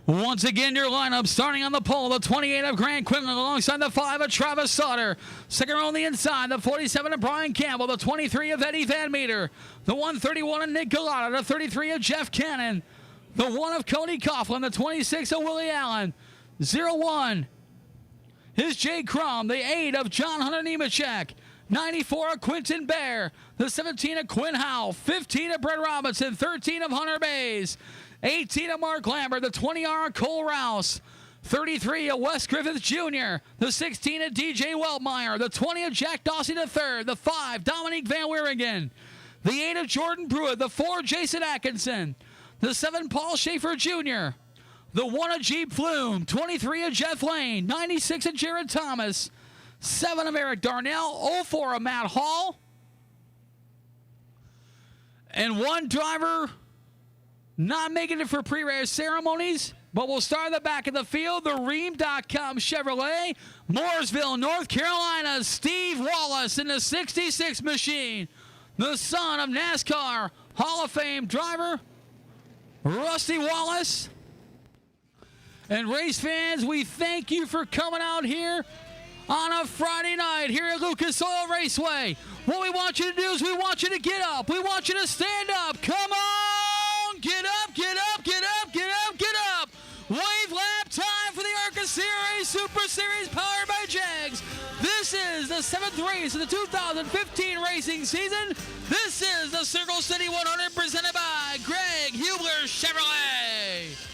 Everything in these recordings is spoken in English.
Once again, your lineup starting on the pole, the 28 of Grant Quinlan alongside the 5 of Travis Sauter. Second row on the inside, the 47 of Brian Campbell, the 23 of Eddie Van Meter, the 131 of Nick Galata, the 33 of Jeff Cannon, the 1 of Cody Coughlin, the 26 of Willie Allen, 01 is Jay Crum, the 8 of John Hunter Nemechek, 94 of Quentin Bear, the 17 of Quinn Howe, 15 of Brett Robinson, 13 of Hunter Bays, 18 of Mark Lambert, the 20R of Cole Rouse, 33 of Wes Griffith Jr., the 16 of DJ Weltmeyer, the 20 of Jack Dawson III, the 5 Dominique Van Wieringen, the 8 of Jordan Pruitt, the 4 Jason Atkinson, the 7 Paul Schaefer Jr., the 1 of Jeep Flume, 23 of Jeff Lane, 96 of Jared Thomas, 7 of Eric Darnell, 04 of Matt Hall, and 1 driver not making it for pre-race ceremonies, but we'll start at the back of the field. The Ream.com Chevrolet, Mooresville, North Carolina, Steve Wallace in the 66 machine, the son of NASCAR Hall of Fame driver Rusty Wallace. And race fans, we thank you for coming out here on a Friday night here at Lucas Oil Raceway. What we want you to do is we want you to get up. We want you to stand up. Come on! Get up, get up, get up, get up, get up! Wave lap time for the ARCA CRA Super Series powered by Jags. This is the 7th race of the 2015 racing season. This is the Circle City 100 presented by Greg Hubler Chevrolet.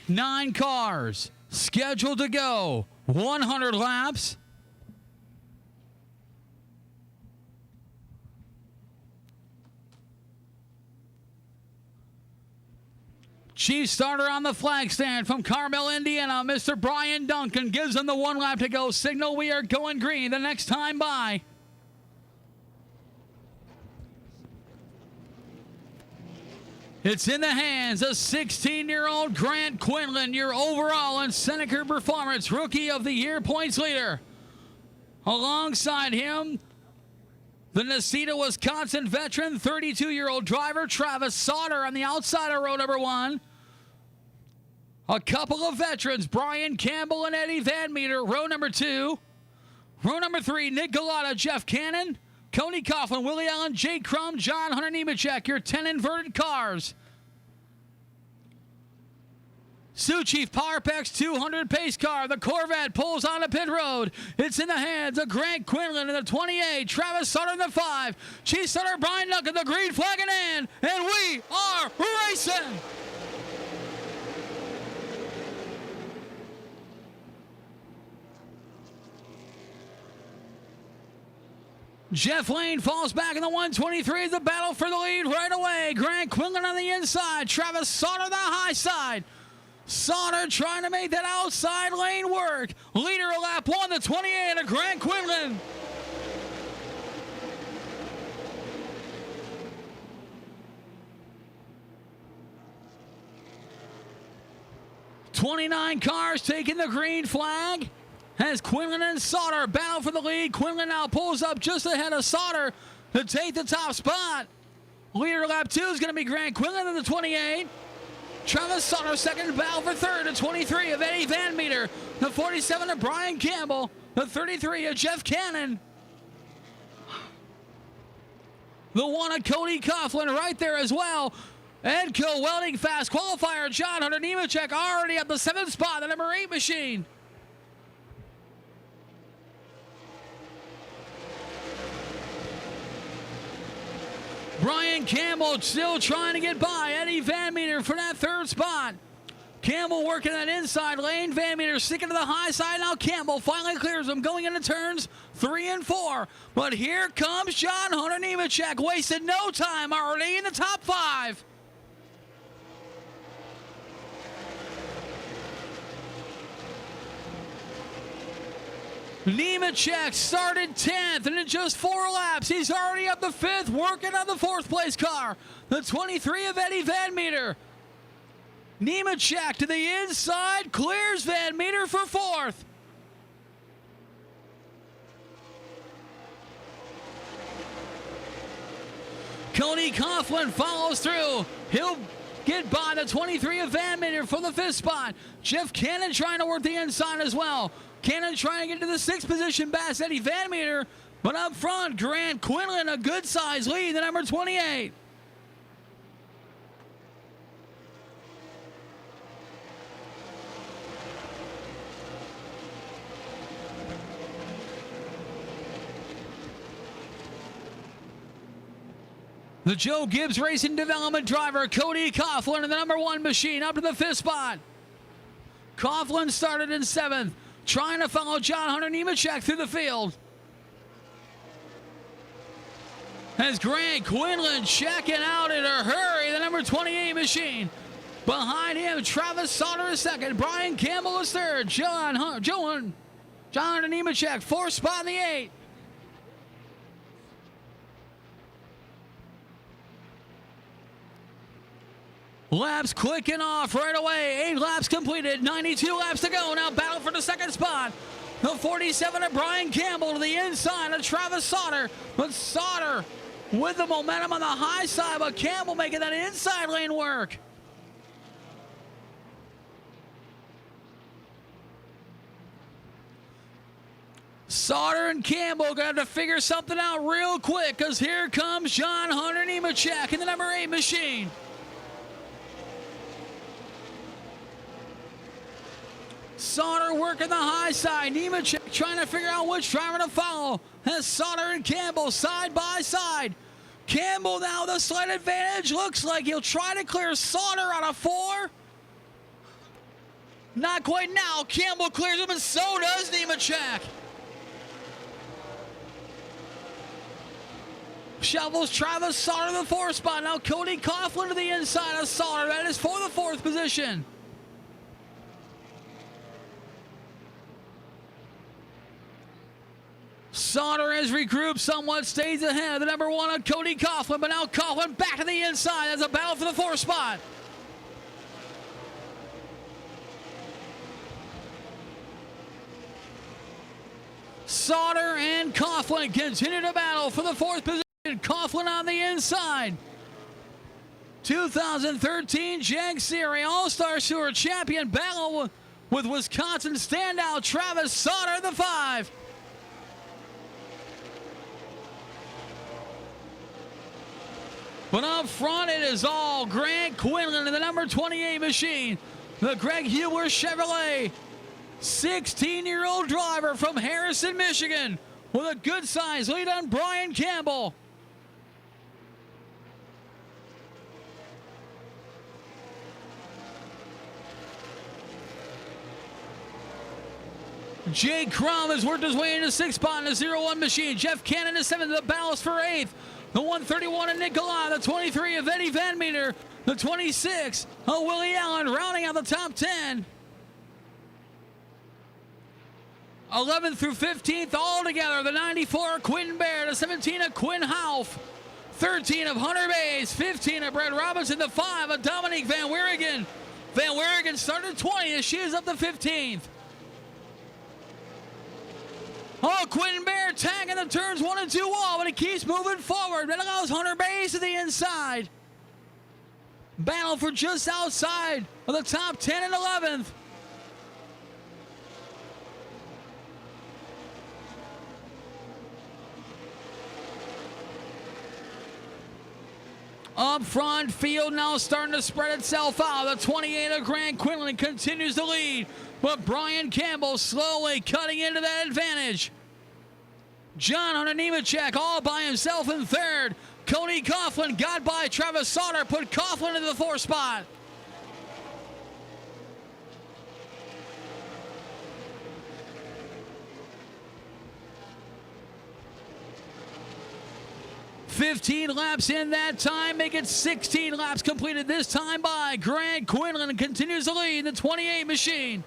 Nine cars scheduled to go 100 laps. Chief starter on the flag stand from Carmel, Indiana, Mr. Brian Duncan gives them the 1 lap to go. Signal we are going green the next time by. It's in the hands of 16-year-old Grant Quinlan, your overall and Seneca Performance Rookie of the Year points leader. Alongside him, the Necedah, Wisconsin veteran, 32-year-old driver Travis Sauter on the outside of row number 1. A couple of veterans, Brian Campbell and Eddie Van Meter, row number 2. Row number 3, Nick Galata, Jeff Cannon, Cody Coughlin, Willie Allen, Jake Crum, John Hunter Nemechek, your 10 inverted cars. Sioux Chief Power Packs 200 pace car. The Corvette pulls on the pit road. It's in the hands of Grant Quinlan in the 28, Travis Sauter in the 5, Chief Starter Brian Duncan, the green flag in hand, and we are racing. Jeff Lane falls back in the 123 as the battle for the lead right away. Grant Quinlan on the inside. Travis Sauter on the high side. Sauter trying to make that outside lane work. Leader of lap 1, the 28 of Grant Quinlan. "29 cars taking the green flag as Quinlan and Sauter battle for the lead. Quinlan now pulls up just ahead of Sauter to take the top spot. Leader lap 2 is going to be Grant Quinlan in the 28. Travis Sauter second, battle for third, the 23 of Eddie Van Meter, the 47 of Brian Campbell, the 33 of Jeff Cannon, the 1 of Cody Coughlin right there as well. Edco Welding Fast qualifier John Hunter Nemechek already at the 7th spot, the number 8 machine. Brian Campbell still trying to get by Eddie Van Meter for that 3rd spot. Campbell working that inside lane. Van Meter sticking to the high side. Now Campbell finally clears him going into turns 3 and 4. But here comes John Hunter Nemechek. Wasted no time already in the top 5. Nemechek started 10th, and in just 4 laps, he's already up the 5th, working on the 4th place car. The 23 of Eddie Van Meter. Nemechek to the inside, clears Van Meter for 4th. Cody Coughlin follows through. He'll get by the 23 of Van Meter for the 5th spot. Jeff Cannon trying to work the inside as well. Cannon trying to get to the 6th position past Eddie Van Meter. But up front, Grant Quinlan, a good size lead, the number 28. The Joe Gibbs Racing Development driver, Cody Coughlin, in the number 1 machine, up to the 5th spot. Coughlin started in 7th, trying to follow John Hunter Nemechek through the field. As Grant Quinlan checking out in a hurry, the number 28 machine. Behind him, Travis Sauter is 2nd, Brian Campbell is 3rd, John Hunter Nemechek, 4th spot in the 8. Laps clicking off right away. 8 laps completed. 92 laps to go. Now battle for the 2nd spot. The 47 of Brian Campbell to the inside of Travis Sauter. But Sauter with the momentum on the high side, but Campbell making that inside lane work. Sauter and Campbell going to have to figure something out real quick, because here comes John Hunter Nemechek in the number 8 machine. Sauter working the high side. Nemechek trying to figure out which driver to follow. As Sauter and Campbell side by side. Campbell now the slight advantage. Looks like he'll try to clear Sauter out of 4. Not quite now. Campbell clears him, and so does Nemechek. Shovels Travis Sauter to the 4th spot. Now Cody Coughlin to the inside of Sauter. That is for the 4th position. Sauter has regrouped somewhat, stays ahead of the number 1 on Cody Coughlin, but now Coughlin back to the inside as a battle for the 4th spot. Sauter and Coughlin continue to battle for the 4th position. Coughlin on the inside. 2013 Jag CRA All-Star Sewer champion battle with Wisconsin standout Travis Sauter, the 5. But up front, it is all Grant Quinlan in the number 28 machine. The Greg Hubler Chevrolet. 16-year-old driver from Harrison, Michigan, with a good size lead on Brian Campbell. Jake Crum has worked his way into 6th spot in the 0-1 machine. Jeff Cannon is 7th, the ballast for 8th. The 131 of Nikolai, the 23 of Eddie Van Meter, the 26 of Willie Allen rounding out the top 10. 11th through 15th all together, the 94 of Quinn Baird, the 17 of Quinn Houff, 13 of Hunter Bays, 15 of Brett Robinson, the 5 of Dominique Van Wieringen. Van Wieringen started 20th, she is up to 15th. Oh, Quentin Baird tagging the turns 1 and 2 wall, but he keeps moving forward. That allows Hunter Bays to the inside. Battle for just outside of the top 10 and 11th. Up front, field now starting to spread itself out. The 28 of Grant Quinlan continues to lead, but Brian Campbell slowly cutting into that advantage. John Hunter Nemechek all by himself in 3rd. Cody Coughlin got by Travis Sauter, put Coughlin into the 4th spot. "15 laps in that time, make it 16 laps completed this time by Grant Quinlan, and continues to lead the 28 machine.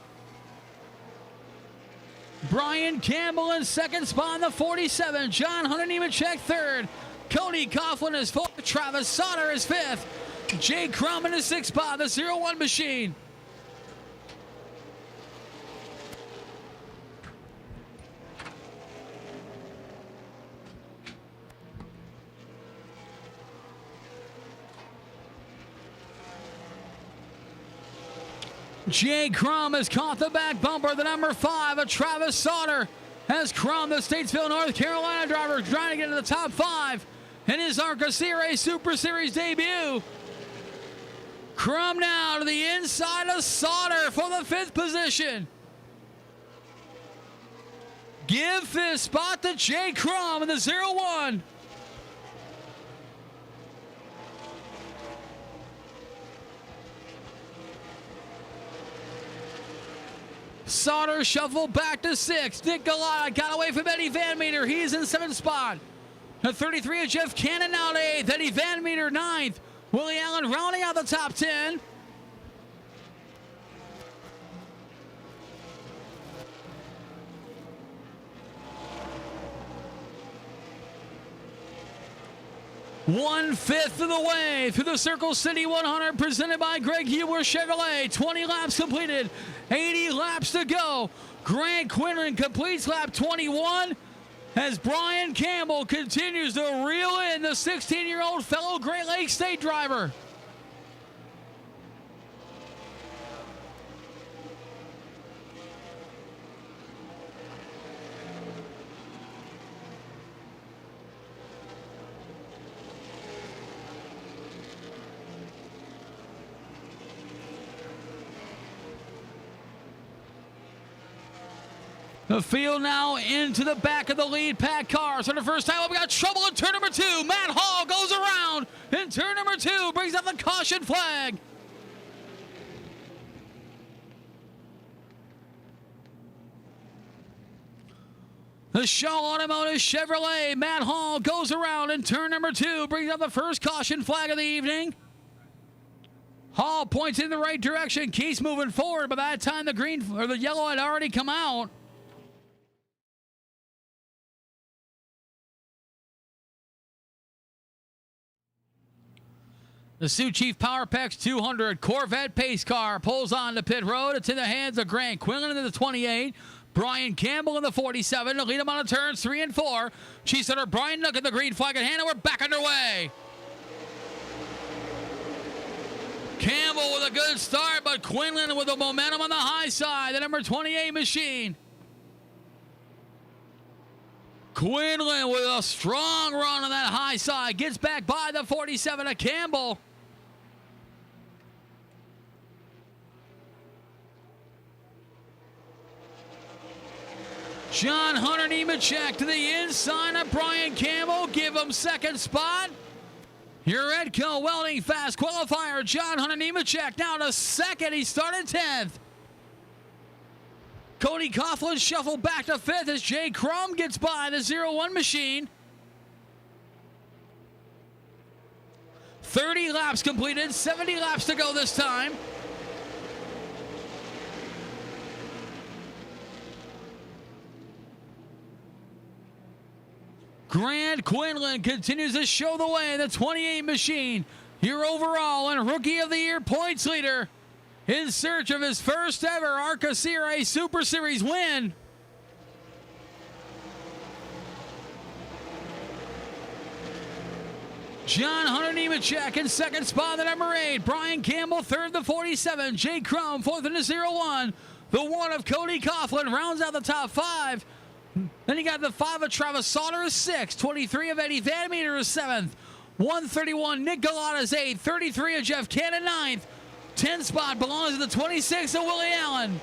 Brian Campbell in second spot in the 47. John Hunter Nemechek third. Cody Coughlin is fourth. Travis Sauter is fifth. Jake Crum in the sixth spot, the 01 machine. Jay Crum has caught the back bumper. The number 5 of Travis Sauter has Crum, the Statesville, North Carolina driver, trying to get into the top 5 in his ARCA CRA Super Series debut. Crum now to the inside of Sauter for the 5th position. Give 5th spot to Jay Crum in the 01. Sauter shuffled back to 6. Nick Galata got away from Eddie Van Meter. He's in 7th spot. The 33 of Jeff Cannon now to 8th. Eddie Van Meter 9th. Willie Allen rounding out the top 10. One-fifth of the way through the Circle City 100 presented by Greg Hubler Chevrolet. 20 laps completed, 80 laps to go. Grant Quinlan completes lap 21 as Brian Campbell continues to reel in the 16-year-old fellow Great Lakes State driver. The field now into the back of the lead pack cars. For the first time, we got trouble in turn number 2. Matt Hall goes around in turn number 2, brings up the caution flag. The Shaw Automotive Chevrolet, Matt Hall goes around in turn number 2, brings up the first caution flag of the evening. Hall points in the right direction, keeps moving forward. By that time, the green or the yellow had already come out. The Sioux Chief Power Packs 200 Corvette pace car pulls on the pit road. It's in the hands of Grant Quinlan in the 28. Brian Campbell in the 47 to lead him on the turns 3 and 4. Chief Setter Brian Nook at the green flag in hand, and we're back underway. Campbell with a good start, but Quinlan with the momentum on the high side. The number 28 machine. Quinlan with a strong run on that high side. Gets back by the 47 of Campbell. John Hunter Nemechek to the inside of Brian Campbell. Give him second spot. Your Edco Welding Fast qualifier, John Hunter Nemechek now to second. He started 10th. Cody Coughlin shuffled back to 5th as Jay Crum gets by the 01 machine. 30 laps completed, 70 laps to go this time. Grant Quinlan continues to show the way. The 28 machine, your overall and Rookie of the Year points leader, in search of his first ever ARCA CRA Super Series win. John Hunter Nemechek in second spot, the number 8. Brian Campbell third, the 47. Jay Crum fourth in the 01. The 1 of Cody Coughlin rounds out the top 5. Then you got the 5 of Travis Sauter is 6th. 23 of Eddie Van Meter is 7th. 131 Nick Galata is 8th. 33 of Jeff Cannon 9th. 10 spot belongs to the 26 of Willie Allen.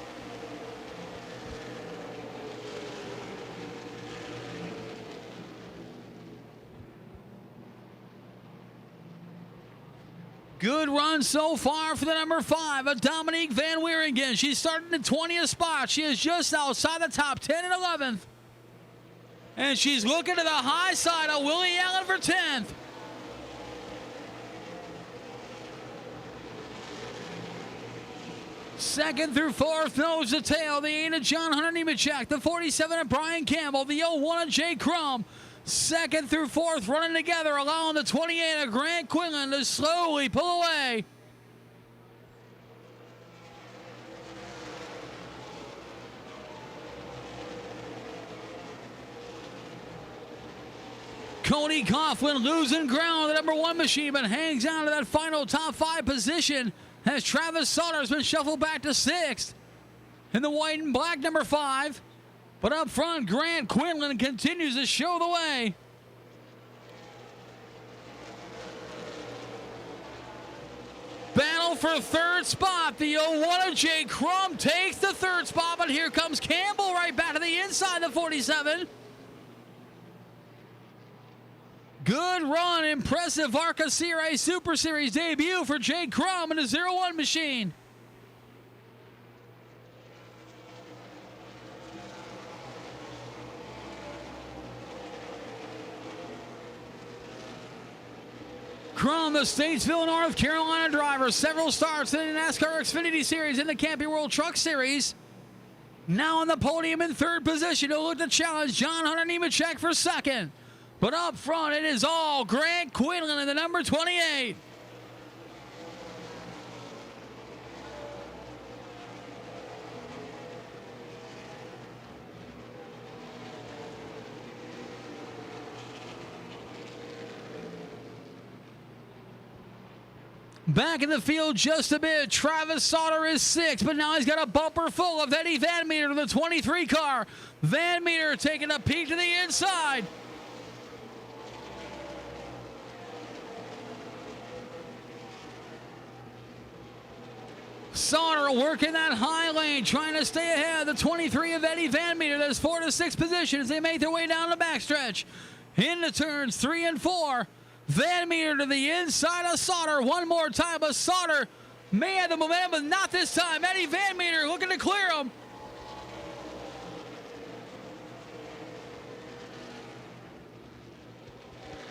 Good run so far for the number 5 of Dominique Van Wieringen. She's starting in 20th spot. She is just outside the top 10 and 11th. And she's looking to the high side of Willie Allen for 10th. Second through fourth, nose to tail. The 8 of John Hunter Nemechek. The 47 of Brian Campbell. The 01 of Jay Crum. Second through fourth running together, allowing the 28 of Grant Quinlan to slowly pull away. Cody Coughlin losing ground on the number 1 machine, but hangs on to that final top 5 position as Travis Sauter has been shuffled back to 6th in the white and black number 5. But up front, Grant Quinlan continues to show the way. Battle for 3rd spot. The 01 of Jay Crum takes the 3rd spot, but here comes Campbell right back to the inside, the 47. Good run, impressive ARCA CRA Super Series debut for Jay Crum in a 01 machine. Crum, the Statesville, North Carolina driver, several starts in the NASCAR Xfinity Series and the Camping World Truck Series. Now on the podium in 3rd position to look to challenge John Hunter Nemechek for 2nd. But up front, it is all Grant Quinlan in the number 28. Back in the field just a bit. Travis Sauter is 6th, but now he's got a bumper full of Eddie Van Meter to the 23 car. Van Meter taking a peek to the inside. Sauter working that high lane, trying to stay ahead. The 23 of Eddie Van Meter. That's 4 to 6 position as they make their way down the backstretch. Into turns 3 and 4. Van Meter to the inside of Sauter. One more time, but Sauter may have the momentum, but not this time. Eddie Van Meter looking to clear him.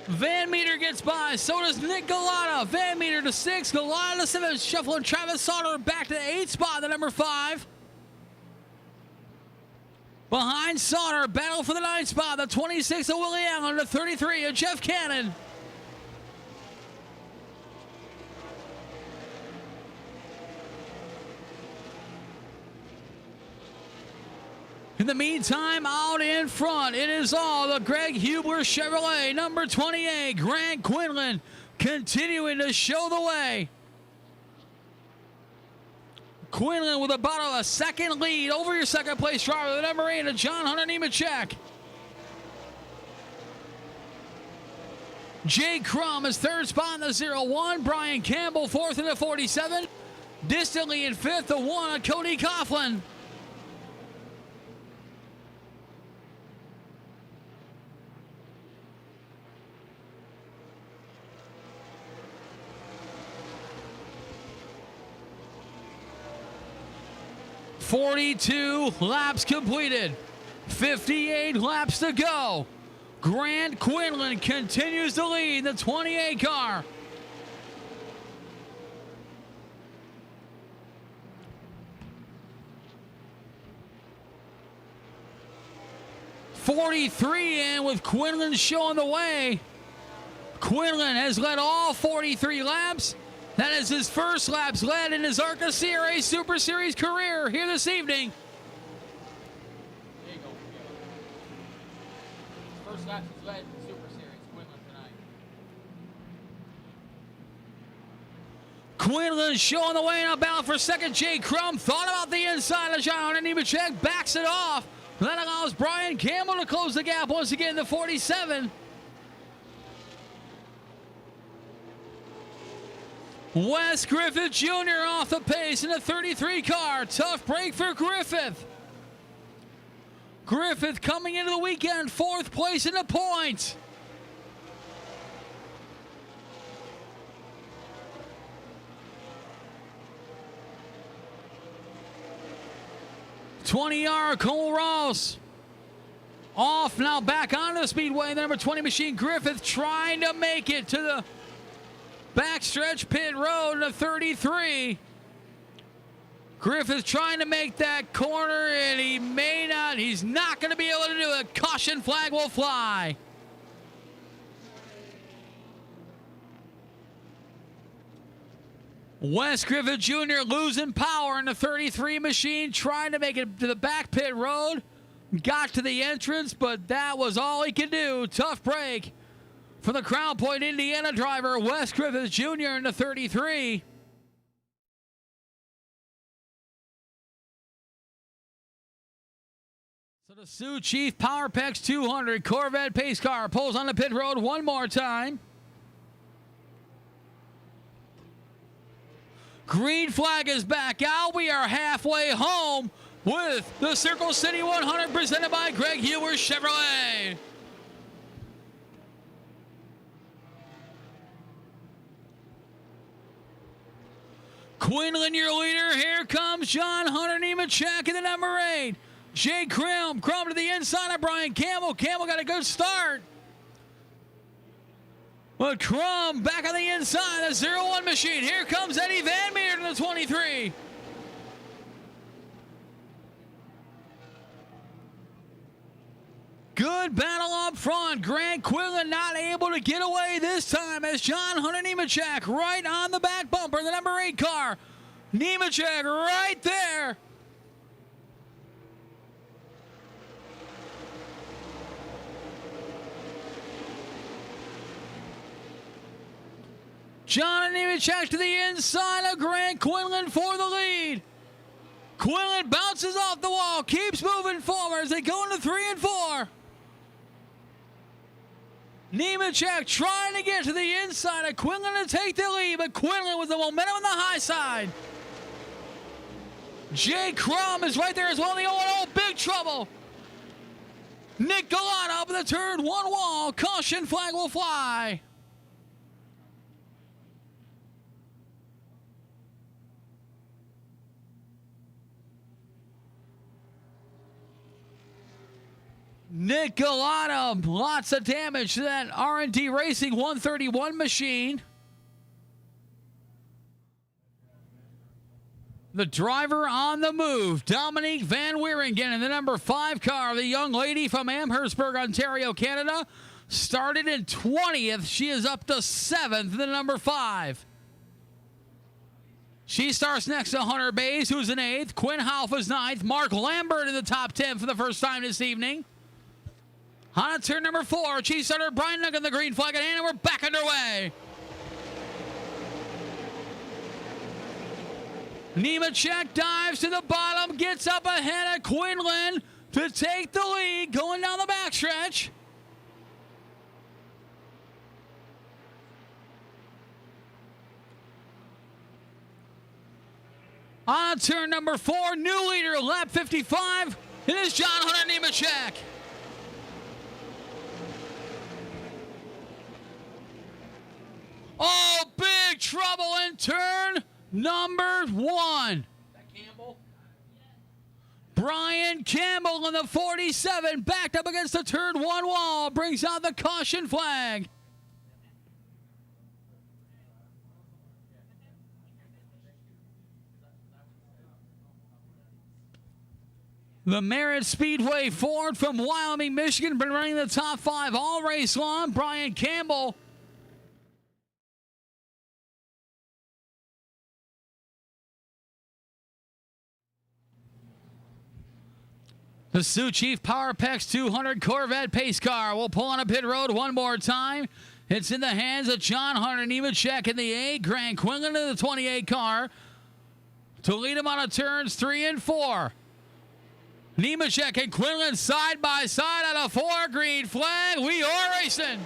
Van Meter gets by, so does Nick Galata. Van Meter to 6, Galata to 7, shuffling Travis Sauter back to the 8th spot, the number 5. Behind Sauter, battle for the 9th spot, the 26 of Willie Allen, the 33 of Jeff Cannon. In the meantime, out in front, it is all the Greg Hubler Chevrolet, number 28, Grant Quinlan, continuing to show the way. Quinlan with about a 2nd lead over your 2nd place driver, the number 8 of John Hunter Nemechek. Jay Crum is 3rd spot in the 01. Brian Campbell 4th in the 47. Distantly in 5th, the 1 of Cody Coughlin. .42 laps completed. 58 laps to go. Grant Quinlan continues to lead the 28 car. .43 in with Quinlan showing the way. Quinlan has led all 43 laps. That is his first laps led in his ARCA CRA Super Series career here this evening. There you go. First laps he's led in the Super Series, Quinlan tonight. Quinlan showing the way in a battle for 2nd. Jay Crum thought about the inside of John Hunter Nemechek, backs it off. That allows Brian Campbell to close the gap once again, the 47. Wes Griffith Jr. off the pace in the 33 car. Tough break for Griffith. Griffith coming into the weekend 4th place in the points. .20R Cole Ross off, now back onto the speedway. The number 20 machine Griffith trying to make it to the backstretch pit road to 33. Griffith trying to make that corner, and he may not. He's not going to be able to do it. Caution flag will fly. Wes Griffith Jr. losing power in the 33 machine, trying to make it to the back pit road. Got to the entrance, but that was all he could do. Tough break for the Crown Point, Indiana driver, Wes Griffith Jr. in the 33. So the Sioux Chief Power Pex 200 Corvette pace car pulls on the pit road one more time. Green flag is back out. We are halfway home with the Circle City 100 presented by Greg Hubler Chevrolet. Quinlan, your leader. Here comes John Hunter Nemechek in the number 8. Jay Crum to the inside of Brian Campbell. Campbell got a good start. But Crum back on the inside, the 01 machine. Here comes Eddie Van Meter to the 23. Good battle up front. Grant Quinlan not able to get away this time as John Hunter Nemechek right on the back bumper, the number 8 car. Nemechek right there. John Nemechek to the inside of Grant Quinlan for the lead. Quinlan bounces off the wall, keeps moving forward as they go into 3 and 4. Nemechek trying to get to the inside of Quinlan to take the lead, but Quinlan with the momentum on the high side. Jay Crum is right there as well. The 0-0, big trouble. Nick Galata up in the turn 1 wall. Caution flag will fly. Nick Galata, lots of damage to that R&D Racing 131 machine. The driver on the move, Dominique Van Wieringen in the number 5 car. The young lady from Amherstburg, Ontario, Canada, started in 20th. She is up to 7th in the number 5. She starts next to Hunter Bays, who's in 8th. Quinn Half is 9th. Mark Lambert in the top 10 for the first time this evening. On turn number 4, Chief starter Brian Nugget, the green flag in hand, and we're back underway. Nemechek dives to the bottom, gets up ahead of Quinlan to take the lead, going down the backstretch. On turn number 4, new leader, lap 55, it is John Hunter Nemechek. Oh, big trouble in turn number 1. Campbell? Brian Campbell on the 47, backed up against the turn 1 wall, brings out the caution flag. The Merritt Speedway Ford from Wyoming, Michigan, been running the top 5 all race long. Brian Campbell. The Sioux Chief Power Pex 200 Corvette pace car will pull on a pit road one more time. It's in the hands of John Hunter Nemechek in the 8. Grant Quinlan in the 28 car to lead him on a turns 3 and 4. Nemechek and Quinlan side by side on a 4 green flag. We are racing.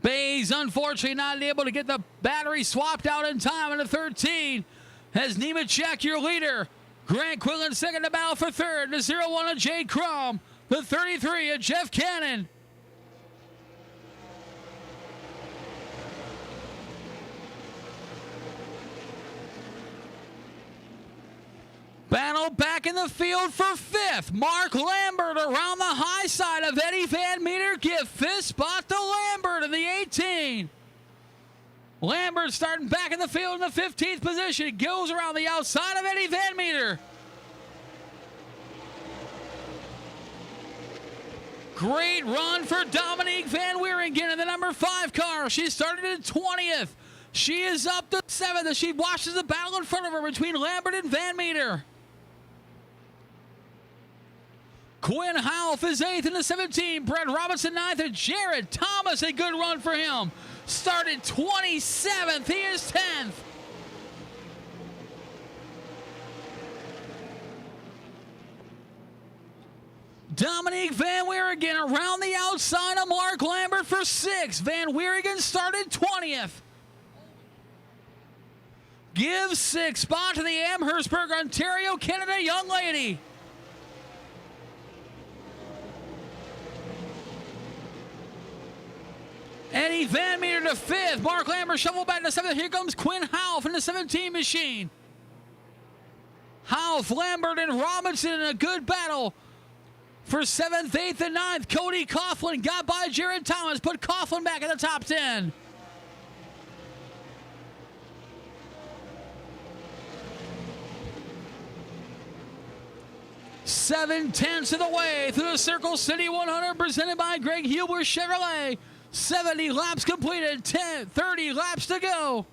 Bays unfortunately not able to get the battery swapped out in time in the 13. Has Nemechek your leader. Grant Quinlan second to battle for third. The 0-1 of Jay Crum. The 33 of Jeff Cannon. Battle back in the field for 5th. Mark Lambert around the high side of Eddie Van Meter. Give 5th spot to Lambert in in the 18. Lambert starting back in the field in the 15th position. Goes around the outside of Eddie Van Meter. Great run for Dominique Van Wieringen in the number 5 car. She started in 20th. She is up to 7th as she watches the battle in front of her between Lambert and Van Meter. Quinn Half is 8th in the 17. Brett Robinson 9th. And Jared Thomas, a good run for him. Started 27th. He is 10th. Dominique Van Wieringen around the outside of Mark Lambert for 6th. Van Wieringen started 20th. Gives 6th spot to the Amherstburg, Ontario, Canada young lady. Eddie Van Meter to 5th. Mark Lambert shovel back to 7th. Here comes Quinn Half in the 17 machine. Half, Lambert, and Robinson in a good battle for 7th, 8th, and 9th. Cody Coughlin got by Jared Thomas, put Coughlin back in the top 10. Seven-tenths of the way through the Circle City 100 presented by Greg Hubler Chevrolet. 70 laps completed, 30 laps to go.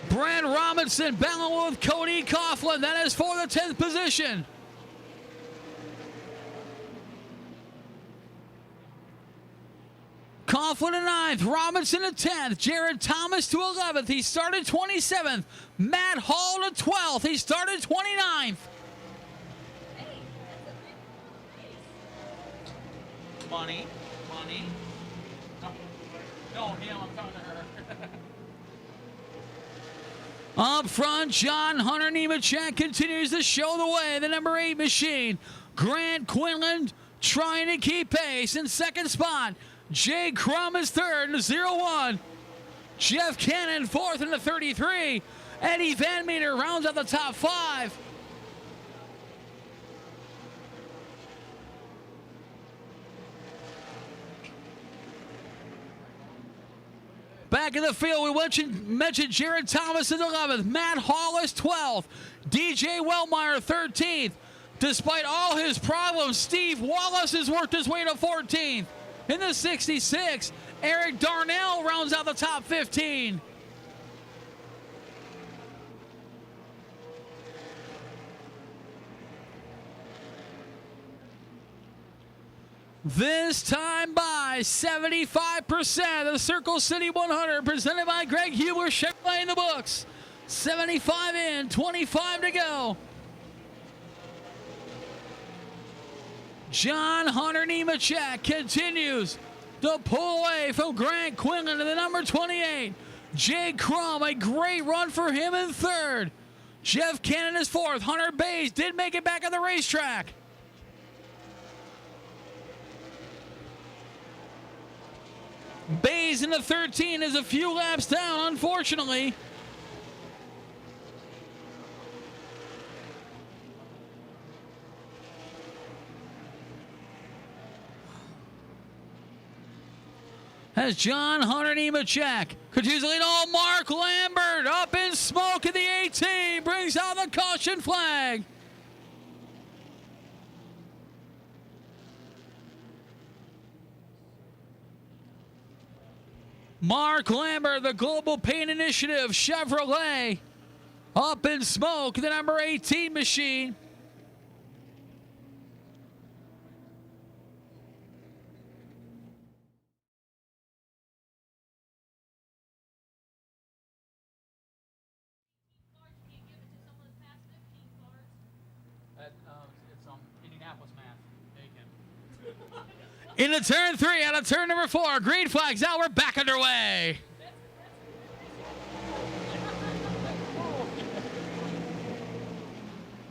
Brent Robinson battling with Cody Coughlin. That is for the 10th position. Coughlin to 9th, Robinson to 10th, Jared Thomas to 11th. He started 27th. Matt Hall to 12th. He started 29th. Money. No, him, I'm talking to her. Up front, John Hunter Nemechek continues to show the way. The number 8 machine. Grant Quinlan trying to keep pace in 2nd spot. Jay Crum is 3rd in the 0-1. Jeff Cannon 4th in the 33. Eddie Van Meter rounds out the top 5. Back in the field, we mentioned Jared Thomas is 11th. Matt Hall is 12th. DJ Wellmeyer 13th. Despite all his problems, Steve Wallace has worked his way to 14th. In the 66, Eric Darnell rounds out the top 15. This time by 75% of the Circle City 100 presented by Greg Hubler Chevrolet in the books. 75 in, 25 to go. John Hunter Nemechek continues to pull away from Grant Quinlan to the number 28. Jay Crum, a great run for him in 3rd. Jeff Cannon is 4th. Hunter Bays did make it back on the racetrack. Bays in the 13 is a few laps down, unfortunately. As John Hunter Nemechek continues to lead. Oh, Mark Lambert up in smoke in the 18 brings out the caution flag. Mark Lambert, the Global Paint Initiative Chevrolet, up in smoke, the number 18 machine. It's Indianapolis math. Into turn 3 out of turn number 4. Green flags out. We're back underway.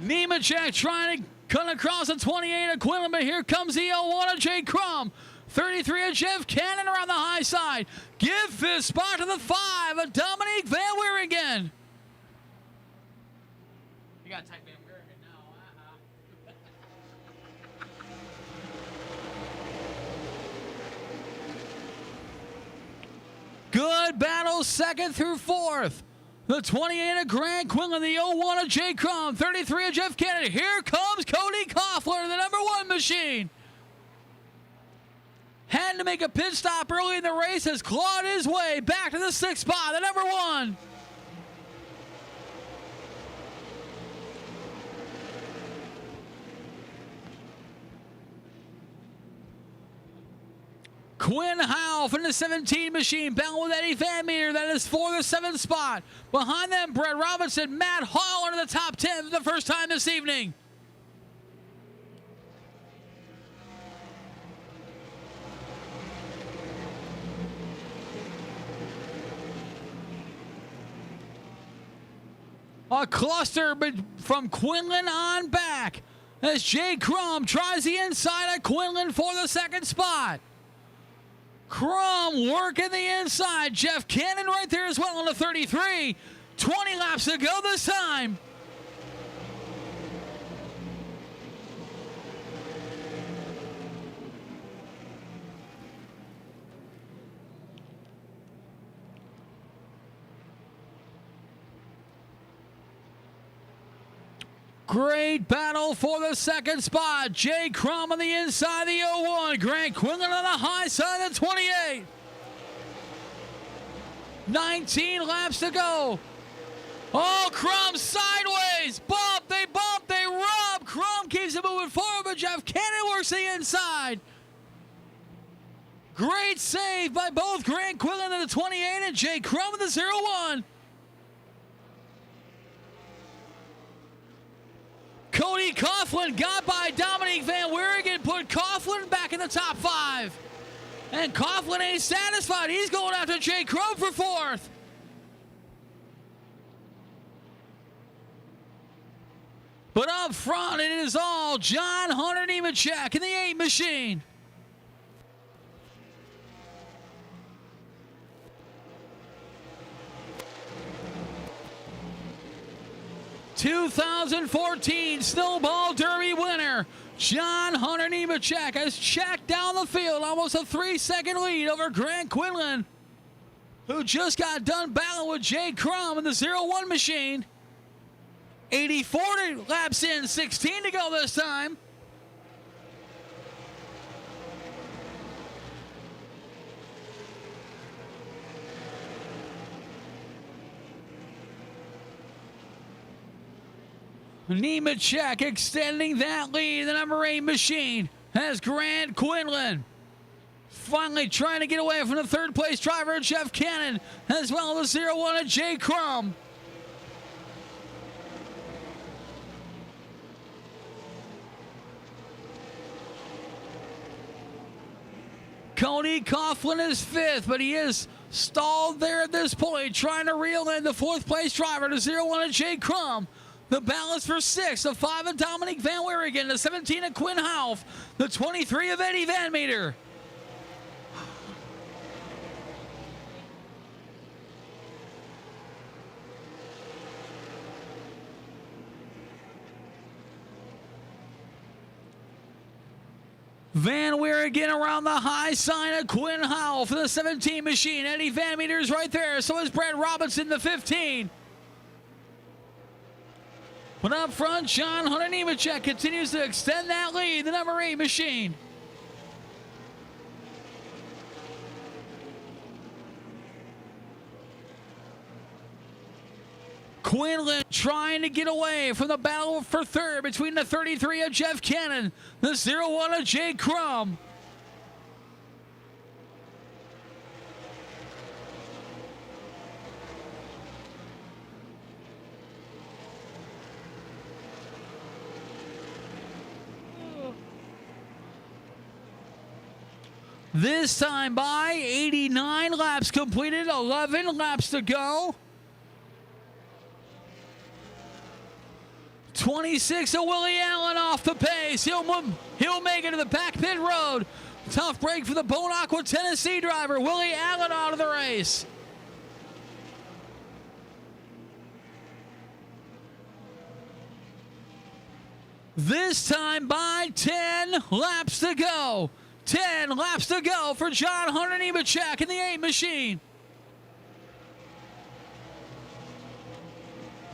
Nemechek trying to cut across the 28 of Quinlan, but here comes the L1 of Jay Crum. 33 of Jeff Cannon around the high side. Give this spot to the 5 of Dominique Van Wieringen. You gotta type in American now. Good battle, second through fourth. The 28 of Grant Quinlan, the 01 of Jay Crum, 33 of Jeff Kennedy. Here comes Cody Koffler, the number 1 machine. Had to make a pit stop early in the race, has clawed his way back to the 6th spot, the number 1. Quinn Houff in the 17 machine, battle with Eddie Van Meter. That is for the 7th spot. Behind them, Brett Robinson, Matt Hall into the top 10 for the first time this evening. A cluster from Quinlan on back as Jay Crum tries the inside of Quinlan for the 2nd spot. Crum working the inside. Jeff Cannon right there as well on the 33. 20 laps to go this time. Great battle for the 2nd spot. Jay Crum on the inside of the 01. Grant Quinlan on the high side of the 28. 19 laps to go. Oh, Crum sideways. Bump, they rub. Crum keeps it moving forward, but Jeff Cannon works the inside. Great save by both Grant Quinlan in the 28 and Jay Crum in the 01. Cody Coughlin got by Dominique Van Wieringen, put Coughlin back in the top 5. And Coughlin ain't satisfied. He's going after Jay Crum for 4th. But up front, it is all John Hunter Nemechek in the 8 machine. ...2014 Snowball Derby winner, John Hunter Nemechek has checked down the field, almost a 3-second lead over Grant Quinlan, who just got done battling with Jay Crum in the 01 machine. 84 laps in, 16 to go this time. Nemechek extending that lead. The number 8 machine has Grant Quinlan finally trying to get away from the 3rd place driver, Jeff Cannon, as well as the 01 of Jay Crum. Cody Coughlin is 5th, but he is stalled there at this point, trying to reel in the 4th place driver, the 01 of Jay Crum. The balance for 6, the 5 of Dominique Van Wieringen, the 17 of Quinn Houff, the 23 of Eddie Van Meter. Van Wieringen around the high side of Quinn Houff for the 17 machine. Eddie Van Meter is right there, so is Brad Robinson, the 15. But up front, John Hunter Nemechek continues to extend that lead, the number 8 machine. Quinlan trying to get away from the battle for 3rd between the 33 of Jeff Cannon, the 01 of Jay Crum. This time by 89 laps completed, 11 laps to go. 26 of Willie Allen off the pace. He'll make it to the back pit road. Tough break for the Bone Aqua Tennessee driver. Willie Allen out of the race. This time by 10 laps to go. 10 laps to go for John Hunter Nemechek in the 8 machine.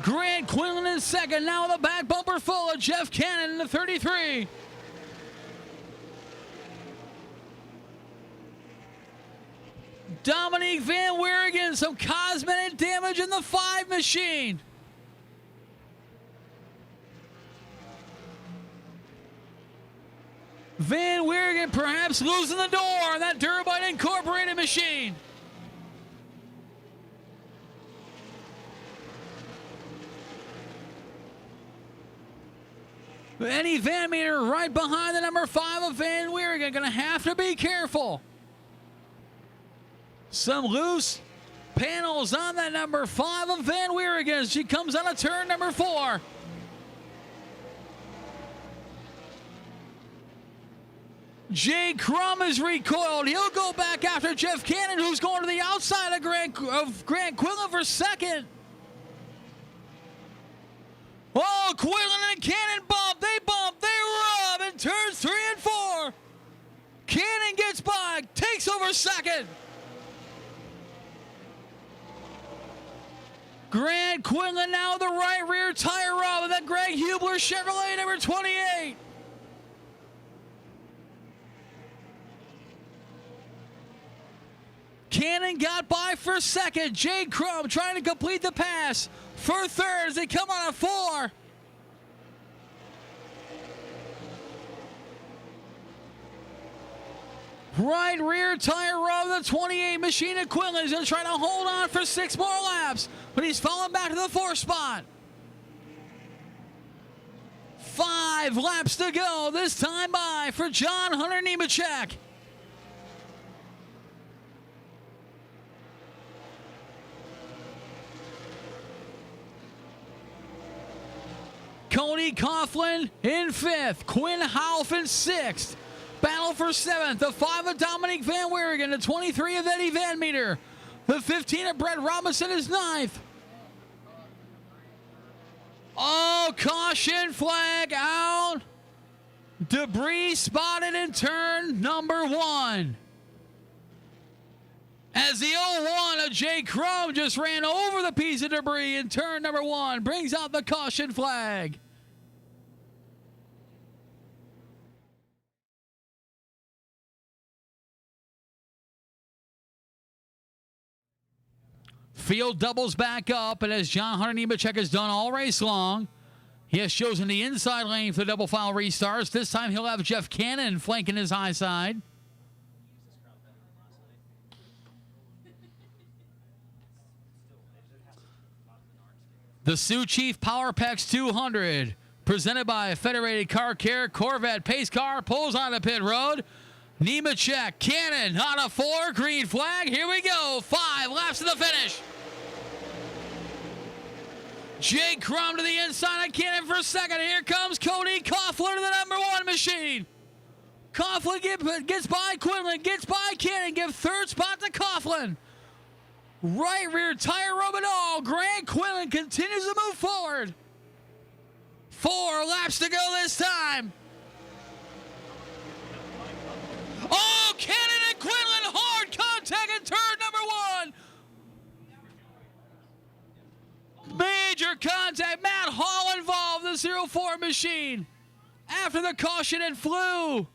Grant Quinlan in second, now with a back bumper full of Jeff Cannon in the 33. Dominique Van Weeringen, some cosmetic damage in the 5 machine. Van Weeringen perhaps losing the door on that Durabite Incorporated machine. Eddie Van Meter right behind the number 5 of Van Weeringen. Going to have to be careful. Some loose panels on that number 5 of Van Weeringen as she comes out of turn number 4. Jay Crum is recoiled. He'll go back after Jeff Cannon, who's going to the outside of Grant Quinlan for second. Oh, Quinlan and Cannon bump. They rub in turns 3 and 4. Cannon gets by, takes over second. Grant Quinlan now the right rear tire rub of that Greg Hubler Chevrolet number 28. Cannon got by for second. Jay Crum trying to complete the pass for third as they come on a 4. Right rear tire rub of the 28 machine at Quinlan. He's going to try to hold on for 6 more laps, but he's falling back to the 4th spot. 5 laps to go, this time by for John Hunter Nemechek. Cody Coughlin in 5th. Quinn Half in 6th. Battle for 7th. The 5 of Dominique Van Weeringen. The 23 of Eddie Van Meter. The 15 of Brett Robinson is 9th. Oh, caution flag out. Debris spotted in turn number 1. As the 01 of Jay Crum just ran over the piece of debris in turn number 1. Brings out the caution flag. Field doubles back up, and as John Hunter Nemechek has done all race long, he has chosen the inside lane for the double file restarts. This time he'll have Jeff Cannon flanking his high side. The Sioux Chief Power Packs 200, presented by Federated Car Care. Corvette pace car pulls on the pit road. Nemechek, Cannon on a 4, green flag. Here we go. 5 laps to the finish. Jay Crum to the inside of Cannon for second. Here comes Cody Coughlin to the number 1 machine. Coughlin gets by Quinlan, gets by Cannon, give 3rd spot to Coughlin. Right rear tire rub and all. Grant Quinlan continues to move forward. 4 laps to go this time. Oh, Cannon and Quinlan, hard contact in turn number 1. Major contact. Matt Hall involved, the 04 machine. After the caution, it flew.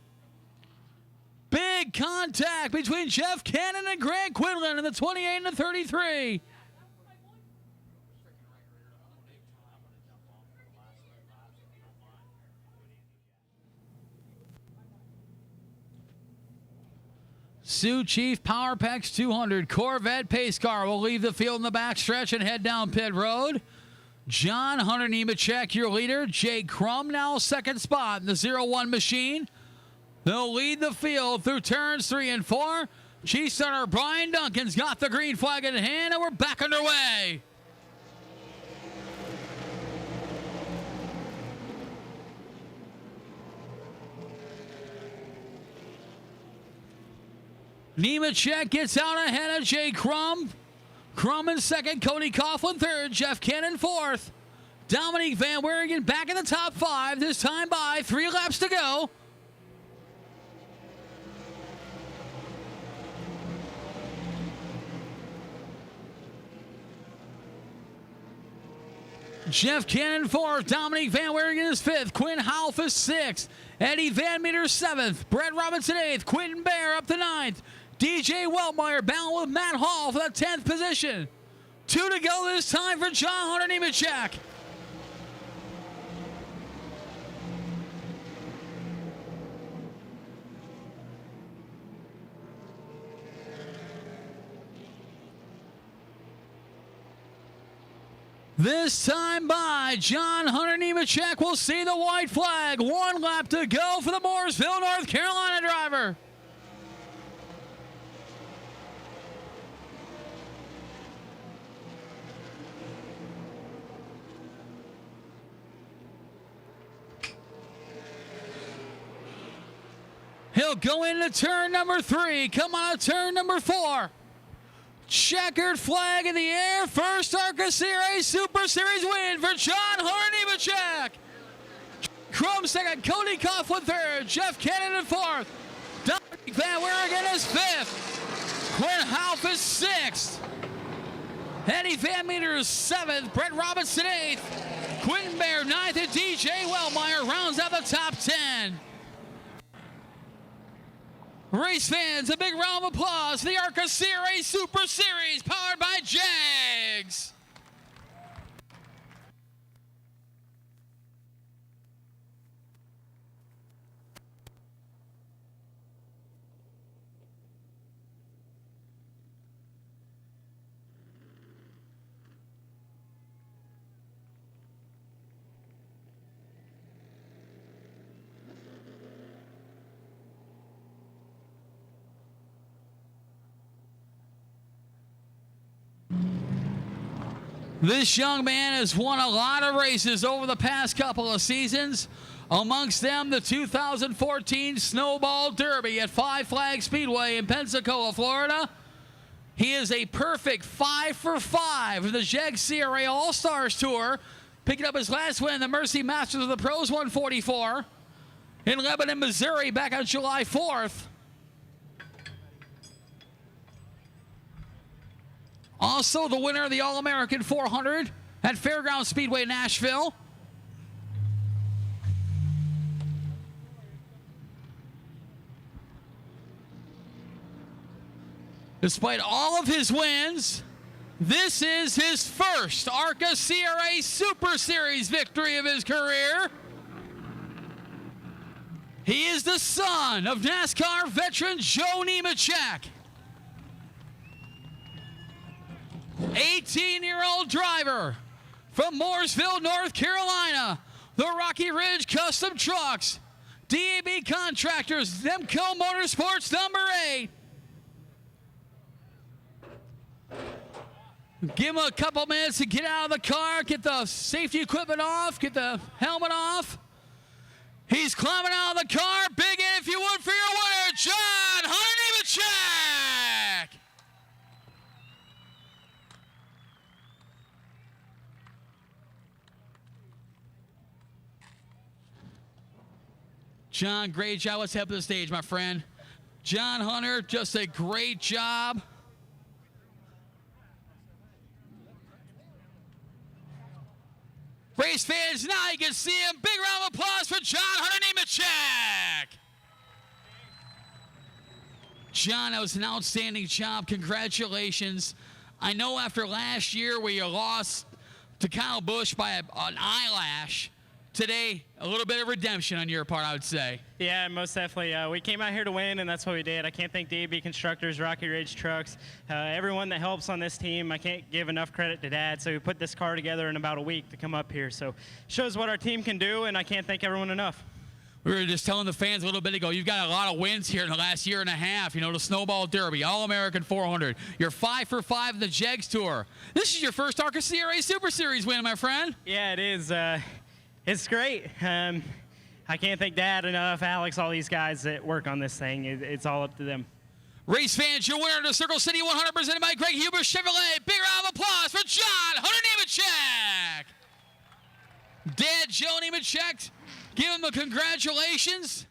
Big contact between Jeff Cannon and Grant Quinlan in the 28 and the 33. Sioux Chief Power Packs 200 Corvette pace car will leave the field in the back stretch and head down pit road. John Hunter Nemechek, your leader. Jay Crum now 2nd spot in the 01 machine. They'll lead the field through turns 3 and 4. Chief starter Brian Duncan's got the green flag in hand, and we're back underway. Nemechek gets out ahead of Jay Crum. Crum in 2nd, Cody Coughlin 3rd, Jeff Cannon 4th. Dominique Van Wieringen back in the top 5, this time by 3 laps to go. Jeff Cannon 4th, Dominique Van Wieringen is 5th, Quinn Half is 6th, Eddie Van Meter 7th, Brett Robinson 8th, Quentin Bear up to 9th, DJ Weltmeyer bound with Matt Hall for the 10th position. 2 to go this time for John Hunter Nemechek. This time by John Hunter Nemechek will see the white flag. 1 lap to go for the Mooresville, North Carolina driver. He'll go into turn number 3, come out of turn number 4. Checkered flag in the air. First ARCA CRA Super Series win for John Hunter Nemechek. Crum 2nd, Cody Coughlin 3rd, Jeff Cannon in 4th, Dominique Van Wieringen is 5th, Quinn Half is 6th, Eddie Van Meter is 7th, Brett Robinson 8th, Quentin Bear 9th, and DJ Weltmeyer rounds out the top 10. Race fans, a big round of applause for the ARCA CRA Super Series powered by Jags. This young man has won a lot of races over the past couple of seasons. Amongst them, the 2014 Snowball Derby at Five Flag Speedway in Pensacola, Florida. He is a perfect 5 for 5 in the Jags CRA All-Stars Tour, picking up his last win in the Mercy Masters of the Pros 144 in Lebanon, Missouri back on July 4th. Also the winner of the All-American 400 at Fairground Speedway, Nashville. Despite all of his wins, this is his first ARCA CRA Super Series victory of his career. He is the son of NASCAR veteran Joe Nemechek. 18-year-old driver from Mooresville, North Carolina. The Rocky Ridge Custom Trucks, DAB Contractors, Demco Motorsports number 8. Give him a couple minutes to get out of the car, get the safety equipment off, get the helmet off. He's climbing out of the car. Big in, if you would, for your winner, John Hunter Nemechek. John, great job. Let's head up to the stage, my friend. John Hunter, just a great job. Race fans, now you can see him. Big round of applause for John Hunter Nemechek. John, that was an outstanding job. Congratulations. I know after last year where you lost to Kyle Busch by an eyelash, today, a little bit of redemption on your part, I would say. Yeah, most definitely. We came out here to win, and that's what we did. I can't thank DAB Constructors, Rocky Ridge Trucks, everyone that helps on this team. I can't give enough credit to Dad. So we put this car together in about a week to come up here. So shows what our team can do, and I can't thank everyone enough. We were just telling the fans a little bit ago, you've got a lot of wins here in the last year and a half. You know, the Snowball Derby, All-American 400. You're 5 for 5 in the Jags Tour. This is your first ARCA CRA Super Series win, my friend. Yeah, it is. It's great. I can't thank Dad enough, Alex, all these guys that work on this thing. It's all up to them. Race fans, your winner of the Circle City 100 presented by Greg Hubler Chevrolet. Big round of applause for John Hunter Nemechek. Dad Joni Machek, give him a congratulations.